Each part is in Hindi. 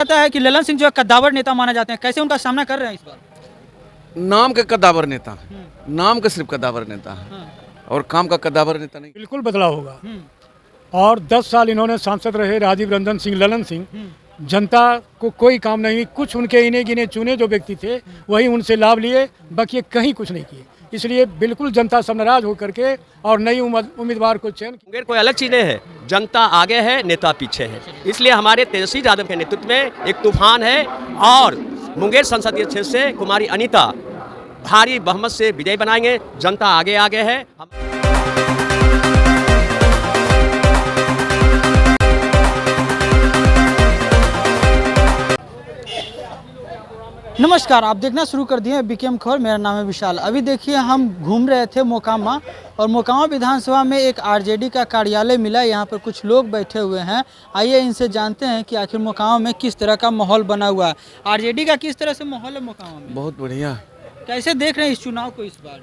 कहता है कि ललन सिंह जो है कद्दावर नेता माने जाते हैं, कैसे उनका सामना कर रहे हैं इस बार? नाम के कद्दावर नेता हैं, नाम के सिर्फ कद्दावर नेता हैं हाँ। और काम का कद्दावर नेता नहीं। बिल्कुल बदलाव होगा। और 10 साल इन्होंने सांसद रहे राजीव रंजन सिंह ललन सिंह, जनता को कोई काम नहीं, कुछ उनके इन्हें गिने चुने जो व्यक्ति थे वही उनसे लाभ लिए, बाकी कहीं कुछ नहीं किए। इसलिए बिल्कुल जनता सब नाराज होकर के और नई उम्मीदवार को चयन। मुंगेर कोई अलग चीज़ नहीं है, जनता आगे है, नेता पीछे है। इसलिए हमारे तेजस्वी यादव के नेतृत्व में एक तूफान है और मुंगेर संसदीय क्षेत्र से कुमारी अनीता भारी बहुमत से विजय बनाएंगे। जनता आगे आगे है। नमस्कार, आप देखना शुरू कर दिए बीकेएम खबर। मेरा नाम है विशाल। अभी देखिए हम घूम रहे थे मोकामा और मोकामा विधानसभा में एक आरजेडी का कार्यालय मिला। यहाँ पर कुछ लोग बैठे हुए हैं। आइए इनसे जानते हैं कि आखिर मोकामा में किस तरह का माहौल बना हुआ है। आरजेडी का किस तरह से माहौल है मोकामा में? बहुत बढ़िया। कैसे देख रहे हैं इस चुनाव को? इस बार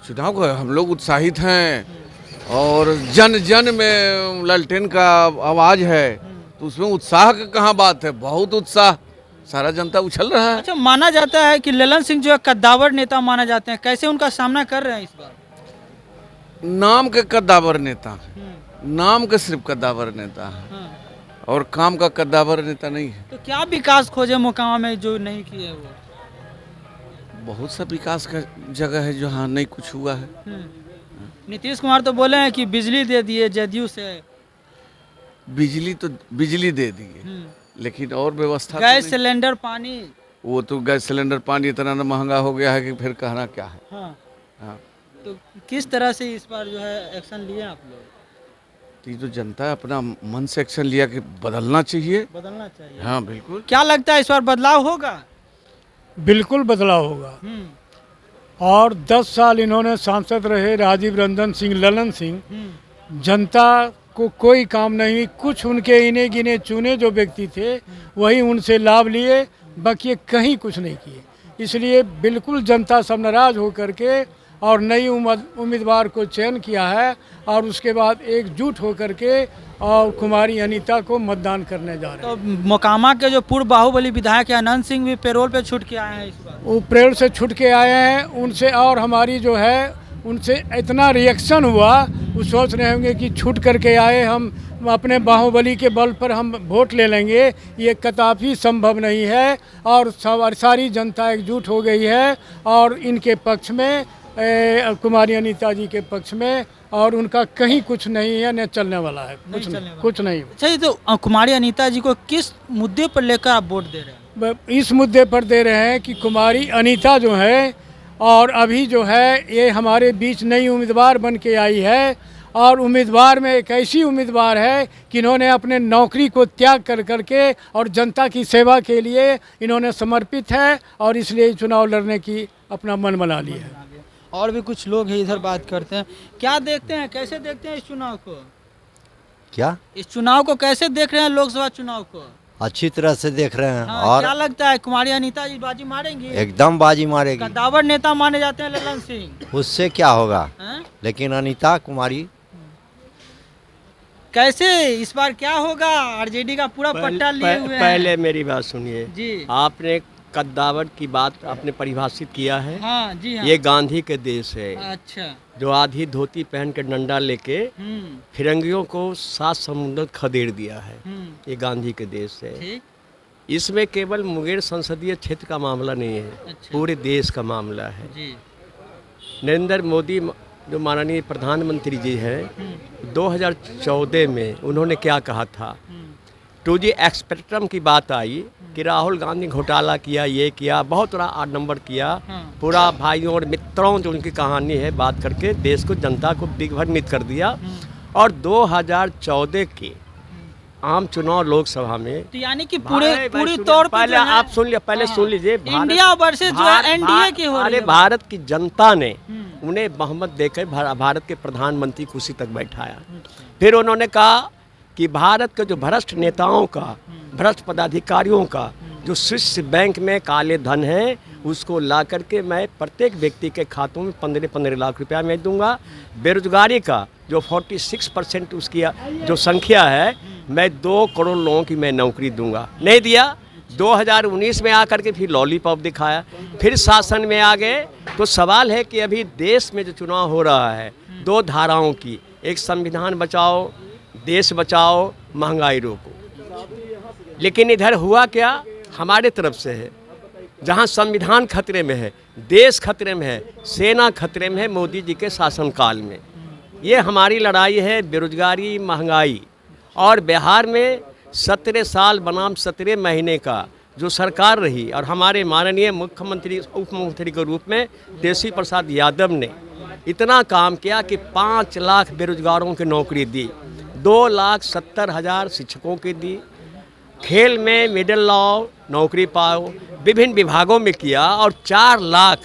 चुनाव को हम लोग उत्साहित हैं और जन जन में लालटेन का आवाज़ है, तो उसमें उत्साह की कहाँ बात है, बहुत उत्साह, सारा जनता उछल रहा है। अच्छा, माना जाता है कि ललन सिंह जो है कद्दावर नेता माने जाते हैं, कैसे उनका सामना कर रहे हैं इस बार? नाम के कद्दावर नेता हैं, नाम के सिर्फ कद्दावर नेता हैं हाँ। और काम का कद्दावर नेता नहीं है। तो क्या विकास खोजे मोकामा में जो नहीं किए वो? बहुत सा विकास का जगह है जहाँ नहीं कुछ हुआ है। नीतीश कुमार तो बोले हैं कि बिजली दे दिए जदयू से। बिजली तो बिजली दे दिए, लेकिन और व्यवस्था गैस सिलेंडर, पानी। वो तो गैस सिलेंडर पानी इतना ना महंगा हो गया है कि फिर कहना क्या है। हाँ। हाँ, तो किस तरह से इस बार जो है एक्शन लिए आप लोग? तो ये तो जनता अपना मन से एक्शन लिया कि बदलना चाहिए। बदलना चाहिए। हाँ बिल्कुल। क्या लगता है इस बार बदलाव होगा? बिल्कुल बदलाव होगा। और 10 साल इन्होंने सांसद रहे राजीव रंजन सिंह ललन सिंह, जनता को कोई काम नहीं, कुछ उनके इन्हें गिने चुने जो व्यक्ति थे वही उनसे लाभ लिए, बाकी कहीं कुछ नहीं किए। इसलिए बिल्कुल जनता सब नाराज होकर के और नई उम्मीदवार को चयन किया है और उसके बाद एकजुट होकर के और कुमारी अनीता को मतदान करने जा रहे हैं। तो मोकामा के जो पूर्व बाहुबली विधायक अनंत सिंह भी पैरोल पे छूट के आए हैं इस बार। वो पेड़ से छूट के आए हैं उनसे, और हमारी जो है उनसे इतना रिएक्शन हुआ, वो सोच रहे होंगे कि छूट करके आए, हम अपने बाहुबली के बल पर हम वोट ले लेंगे। ये कदापि संभव नहीं है और सारी जनता एकजुट हो गई है और इनके पक्ष में, कुमारी अनीता जी के पक्ष में, और उनका कहीं कुछ नहीं है, न चलने वाला है, कुछ नहीं। अच्छा, ये तो कुमारी अनीता जी को किस मुद्दे पर लेकर आप वोट दे रहे हैं? इस मुद्दे पर दे रहे हैं कि कुमारी अनीता जो है और अभी जो है ये हमारे बीच नई उम्मीदवार बन के आई है और उम्मीदवार में एक ऐसी उम्मीदवार है कि इन्होंने अपने नौकरी को त्याग कर करके और जनता की सेवा के लिए इन्होंने समर्पित है और इसलिए चुनाव लड़ने की अपना मन बना लिया है। और भी कुछ लोग हैं इधर, बात करते हैं। क्या देखते हैं, कैसे देखते हैं इस चुनाव को? क्या इस चुनाव को कैसे देख रहे हैं, लोकसभा चुनाव को? अच्छी तरह से देख रहे हैं। हाँ, और क्या लगता है कुमारी अनीता जी बाजी मारेंगी? एकदम बाजी मारेगी। कद्दावर नेता माने जाते हैं ललन सिंह, उससे क्या होगा? हैं? लेकिन अनीता कुमारी कैसे इस बार क्या होगा? आरजेडी का पूरा पट्टा लिए हुए हैं। पहले मेरी बात सुनिए जी। आपने कद्दावर की बात आपने परिभाषित किया है। हाँ जी हाँ। ये गांधी के देश है। अच्छा। जो आधी धोती पहन के डंडा लेके फिरंगियों को 7 समुद्र खदेड़ दिया है। ये गांधी के देश है। ठीक। इसमें केवल मुंगेर संसदीय क्षेत्र का मामला नहीं है। अच्छा। पूरे देश का मामला है। जी। नरेंद्र मोदी जो माननीय प्रधानमंत्री जी हैं, 2014 में उन्होंने क्या कहा था? 2G स्पेक्ट्रम की बात आई कि राहुल गांधी घोटाला किया, ये किया, बहुत बड़ा 8 नंबर किया। पूरा भाइयों और मित्रों जो उनकी कहानी है बात करके देश को, जनता को दिग्भ्रमित कर दिया। और 2014 के आम चुनाव लोकसभा में, तो यानी कि पूरी तौर पर पहले आप सुन लिया, पहले सुन लीजिए। इंडिया वर्सेस जो है एनडीए की हो रही है। भारत की जनता ने उन्हें बहुमत देकर भारत के प्रधानमंत्री कुर्सी तक बैठाया। फिर उन्होंने कहा कि भारत के जो भ्रष्ट नेताओं का, भ्रष्ट पदाधिकारियों का जो स्विस बैंक में काले धन है, उसको ला करके मैं प्रत्येक व्यक्ति के खातों में 15-15 लाख रुपया मैं दूंगा। बेरोजगारी का जो 46% उसकी जो संख्या है, मैं 2 करोड़ लोगों की मैं नौकरी दूंगा। नहीं दिया। 2019 में आकर के फिर लॉलीपॉप दिखाया, फिर शासन में आ गए। तो सवाल है कि अभी देश में जो चुनाव हो रहा है 2 धाराओं की, एक संविधान बचाओ, देश बचाओ, महंगाई रोको। लेकिन इधर हुआ क्या, हमारे तरफ से है, जहां संविधान खतरे में है, देश खतरे में है, सेना खतरे में है मोदी जी के शासनकाल में। ये हमारी लड़ाई है बेरोजगारी, महंगाई। और बिहार में 17 साल बनाम 17 महीने का जो सरकार रही और हमारे माननीय मुख्यमंत्री उप मुख्यमंत्री के रूप में तेजस्वी प्रसाद यादव ने इतना काम किया कि 5 लाख बेरोजगारों की नौकरी दी, 2,70,000 शिक्षकों की दी, खेल में मिडिल लॉ नौकरी पाओ, विभिन्न विभागों में किया, और 4 लाख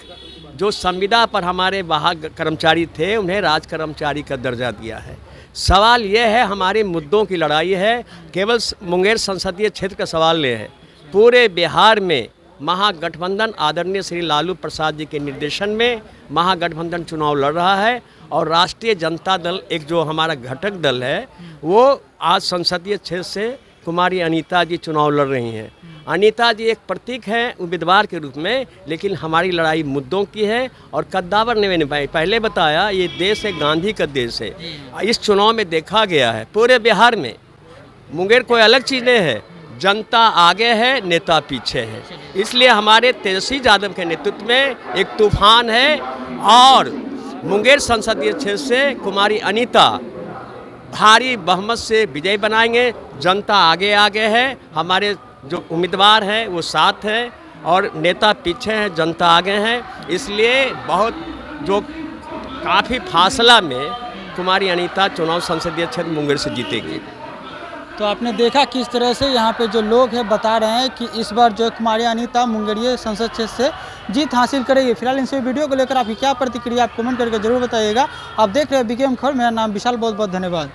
जो संविदा पर हमारे बाहर कर्मचारी थे उन्हें राज कर्मचारी का दर्जा दिया है। सवाल ये है, हमारे मुद्दों की लड़ाई है, केवल मुंगेर संसदीय क्षेत्र का सवाल नहीं है। पूरे बिहार में महागठबंधन आदरणीय श्री लालू प्रसाद जी के निर्देशन में महागठबंधन चुनाव लड़ रहा है, और राष्ट्रीय जनता दल एक जो हमारा घटक दल है वो आज संसदीय क्षेत्र से कुमारी अनीता जी चुनाव लड़ रही हैं। अनीता जी एक प्रतीक हैं उम्मीदवार के रूप में, लेकिन हमारी लड़ाई मुद्दों की है। और कद्दावर ने मैंने पहले बताया, ये देश है गांधी का देश है। इस चुनाव में देखा गया है पूरे बिहार में, मुंगेर कोई अलग चीज़ नहीं है, जनता आगे है, नेता पीछे है। इसलिए हमारे तेजस्वी यादव के नेतृत्व में एक तूफान है, और मुंगेर संसदीय क्षेत्र से कुमारी अनीता भारी बहुमत से विजय बनाएंगे। जनता आगे आगे है, हमारे जो उम्मीदवार हैं वो साथ हैं, और नेता पीछे हैं, जनता आगे हैं। इसलिए बहुत जो काफ़ी फासला में कुमारी अनीता चुनाव संसदीय क्षेत्र मुंगेर से जीतेगी। तो आपने देखा किस तरह से यहाँ पे जो लोग हैं बता रहे हैं कि इस बार जो कुमारी अनीता मुंगेरिया संसद क्षेत्र से जीत हासिल करेगी। फिलहाल इनसे वीडियो को लेकर आपकी क्या प्रतिक्रिया आप कमेंट करके जरूर बताइएगा। आप देख रहे हैं बीकेएम खबर, मेरा नाम विशाल, बहुत बहुत धन्यवाद।